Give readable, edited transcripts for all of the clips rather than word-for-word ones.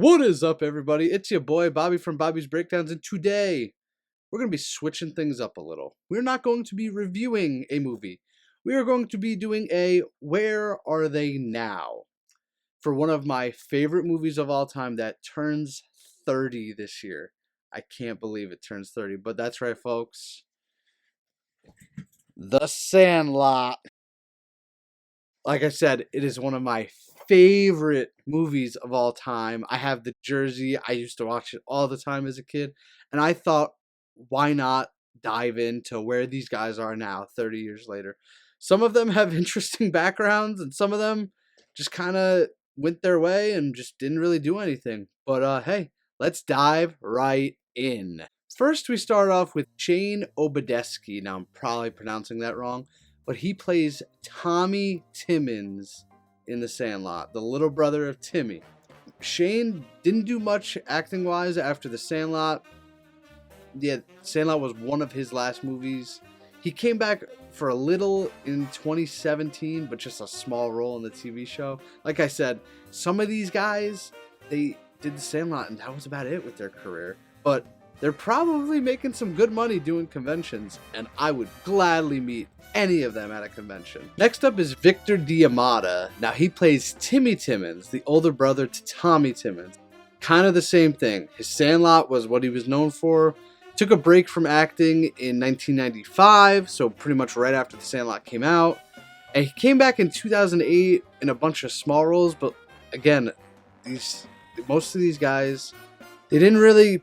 What is up, everybody? It's your boy Bobby from Bobby's Breakdowns, and today we're going to be switching things up a little. We're not going to be reviewing a movie. We are going to be doing a Where Are They Now? For one of my favorite movies of all time that turns 30 this year. I can't believe it turns 30, but that's right, folks. The Sandlot. Like I said, it is one of my favorite movies of all time. I have the jersey. I used to watch it all the time as a kid. And I thought, why not dive into where these guys are now, 30 years later? Some of them have interesting backgrounds, and some of them just kind of went their way and just didn't really do anything. But hey, let's dive right in. First, we start off with Shane Obedeski. Now, I'm probably pronouncing that wrong, but he plays Tommy Timmons in The Sandlot, the little brother of Timmy. Shane didn't do much acting-wise after The Sandlot. Yeah, Sandlot was one of his last movies. He came back for a little in 2017, but just a small role in the TV show. Like I said, some of these guys, they did The Sandlot, and that was about it with their career. But they're probably making some good money doing conventions, and I would gladly meet any of them at a convention. Next up is Victor Diamata. Now, he plays Timmy Timmons, the older brother to Tommy Timmons. Kind of the same thing. His Sandlot was what he was known for. Took a break from acting in 1995, so pretty much right after The Sandlot came out. And he came back in 2008 in a bunch of small roles, but again, most of these guys, they didn't really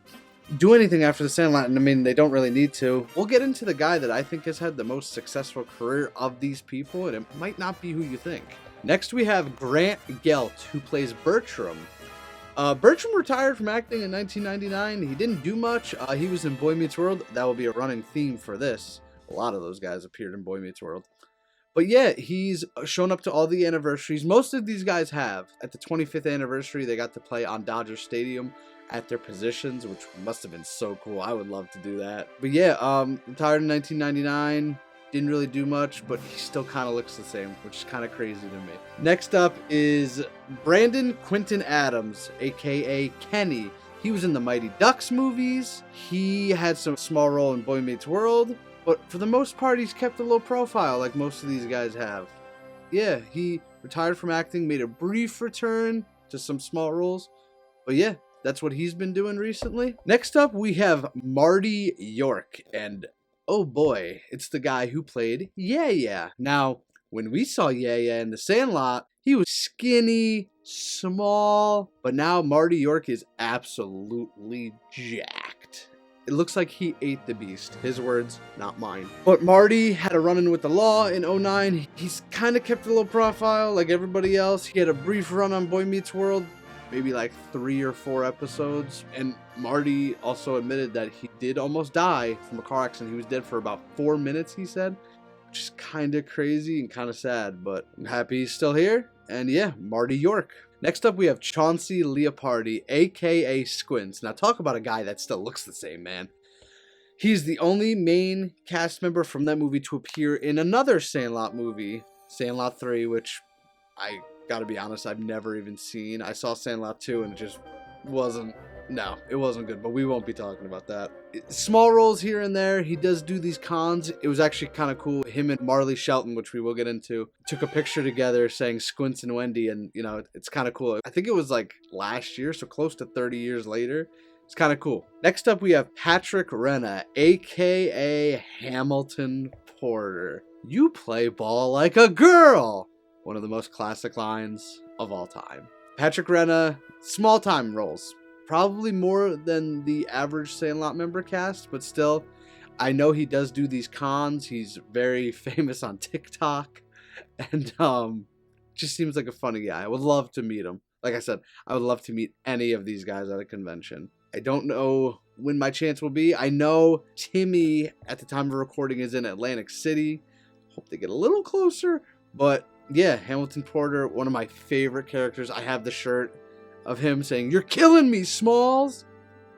do anything after The Sandlot, and I mean, they don't really need to. We'll get into the guy that I think has had the most successful career of these people, and it might not be who you think. Next, we have Grant Gelt, who plays Bertram. Bertram retired from acting in 1999. He didn't do much. He was in Boy Meets World. That will be a running theme for this. A lot of those guys appeared in Boy Meets World. But yeah, he's shown up to all the anniversaries. Most of these guys have. At the 25th anniversary, they got to play on Dodger Stadium at their positions, which must have been so cool. I would love to do that. But yeah, retired in 1999. Didn't really do much, but he still kind of looks the same, which is kind of crazy to me. Next up is Brandon Quinton Adams, aka Kenny. He was in the Mighty Ducks movies. He had some small role in Boy Meets World, but for the most part, he's kept a low profile like most of these guys have. Yeah, he retired from acting, made a brief return to some small roles, but yeah, that's what he's been doing recently. Next up, we have Marty York, and oh boy, it's the guy who played Yeah. Now, when we saw Yeah in The Sandlot, he was skinny, small, but now Marty York is absolutely jacked. It looks like he ate the beast. His words, not mine. But Marty had a run-in with the law in 2009. He's kind of kept a low profile like everybody else. He had a brief run on Boy Meets World, maybe like 3 or 4 episodes. And Marty also admitted that he did almost die from a car accident. He was dead for about 4 minutes, he said, which is kind of crazy and kind of sad, but I'm happy he's still here. And yeah, Marty York. Next up, we have Chauncey Leopardi, aka Squints. Now, talk about a guy that still looks the same, man. He's the only main cast member from that movie to appear in another Sandlot movie, Sandlot 3, which I gotta be honest, I've never even seen. I saw Sandlot 2 and it just wasn't, no, it wasn't good, but we won't be talking about that. Small roles here and there. He does do these cons. It was actually kind of cool. Him and Marley Shelton, which we will get into, took a picture together saying Squints and Wendy, and you know, it's kind of cool. I think it was like last year, so close to 30 years later. It's kind of cool. Next up, we have Patrick Renna, aka Hamilton Porter. You play ball like a girl. One of the most classic lines of all time. Patrick Renna, small time roles. Probably more than the average Sandlot member cast, but still, I know he does do these cons. He's very famous on TikTok, and just seems like a funny guy. I would love to meet him. Like I said, I would love to meet any of these guys at a convention. I don't know when my chance will be. I know Timmy, at the time of recording, is in Atlantic City. Hope they get a little closer, but yeah, Hamilton Porter, one of my favorite characters. I have the shirt of him saying, "You're killing me, Smalls."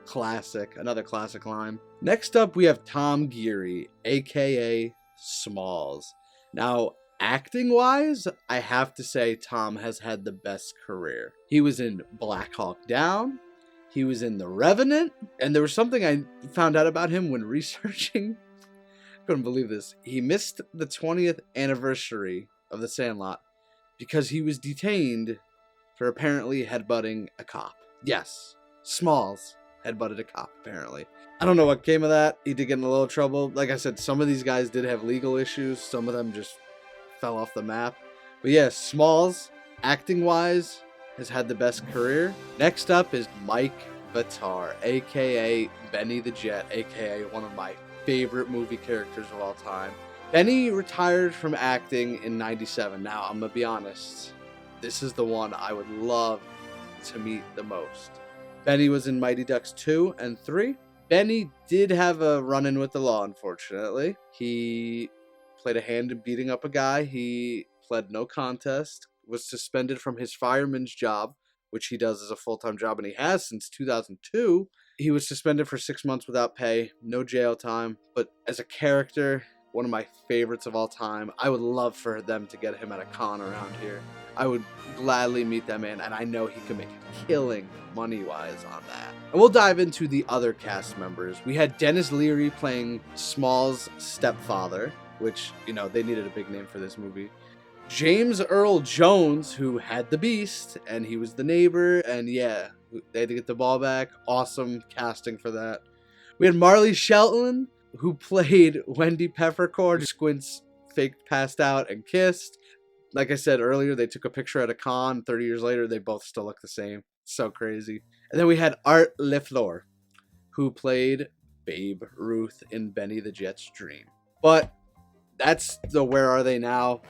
Classic. Another classic line. Next up, we have Tom Geary, aka Smalls. Now, Acting wise, I have to say Tom has had the best career. He was in Black Hawk Down, he was in The Revenant, and there was something I found out about him when researching. Couldn't believe this. He missed the 20th anniversary of The Sandlot because he was detained for apparently headbutting a cop. Yes, Smalls headbutted a cop, apparently. I don't know what came of that. He did get in a little trouble. Like I said, some of these guys did have legal issues. Some of them just fell off the map. But yeah, Smalls, acting-wise, has had the best career. Next up is Mike Vitar, a.k.a. Benny the Jet, a.k.a. one of my favorite movie characters of all time. Benny retired from acting in 97. Now, I'm going to be honest. This is the one I would love to meet the most. Benny was in Mighty Ducks 2 and 3. Benny did have a run-in with the law, unfortunately. He played a hand in beating up a guy. He pled no contest, was suspended from his fireman's job, which he does as a full-time job, and he has since 2002. He was suspended for 6 months without pay, no jail time, but as a character, one of my favorites of all time. I would love for them to get him at a con around here. I would gladly meet that man, and I know he can make a killing money-wise on that. And we'll dive into the other cast members. We had Dennis Leary playing Small's stepfather, which, you know, they needed a big name for this movie. James Earl Jones, who had the Beast, and he was the neighbor, and yeah, they had to get the ball back. Awesome casting for that. We had Marley Shelton, who played Wendy Peppercorn. Squints faked passed out and kissed. Like I said earlier, they took a picture at a con. 30 years later, they both still look the same. So crazy. And then we had Art LeFleur, who played Babe Ruth in Benny the Jet's Dream. But that's the Where Are They Now?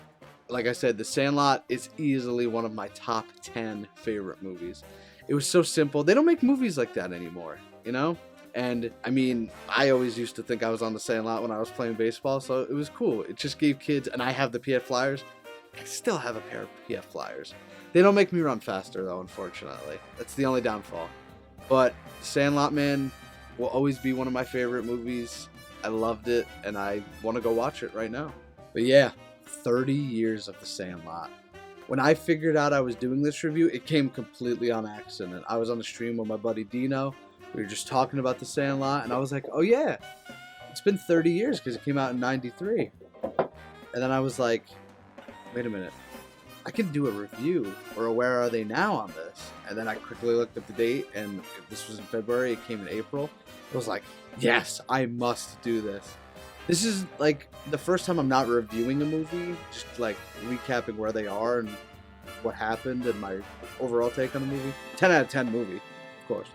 Like I said, The Sandlot is easily one of my top 10 favorite movies. It was so simple. They don't make movies like that anymore, you know? And I mean, I always used to think I was on The Sandlot when I was playing baseball, so it was cool. It just gave kids, and I have the PF Flyers. I still have a pair of PF Flyers. They don't make me run faster, though, unfortunately. That's the only downfall. But Sandlot, man, will always be one of my favorite movies. I loved it, and I want to go watch it right now. But yeah, 30 years of The Sandlot. When I figured out I was doing this review, it came completely on accident. I was on the stream with my buddy Dino. We were just talking about The Sandlot, and I was like, oh yeah, it's been 30 years because it came out in 93. And then I was like, wait a minute, I can do a review or a Where Are They Now on this. And then I quickly looked at the date, and if this was in February, it came in April. I was like, yes, I must do this. This is like the first time I'm not reviewing a movie, just like recapping where they are and what happened and my overall take on the movie. 10 out of 10 movie, of course.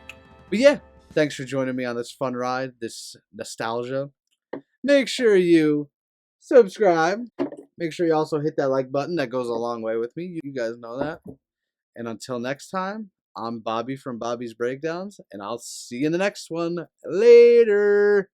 But yeah, thanks for joining me on this fun ride, this nostalgia. Make sure you subscribe. Make sure you also hit that like button. That goes a long way with me. You guys know that. And until next time, I'm Bobby from Bobby's Breakdowns, and I'll see you in the next one. Later.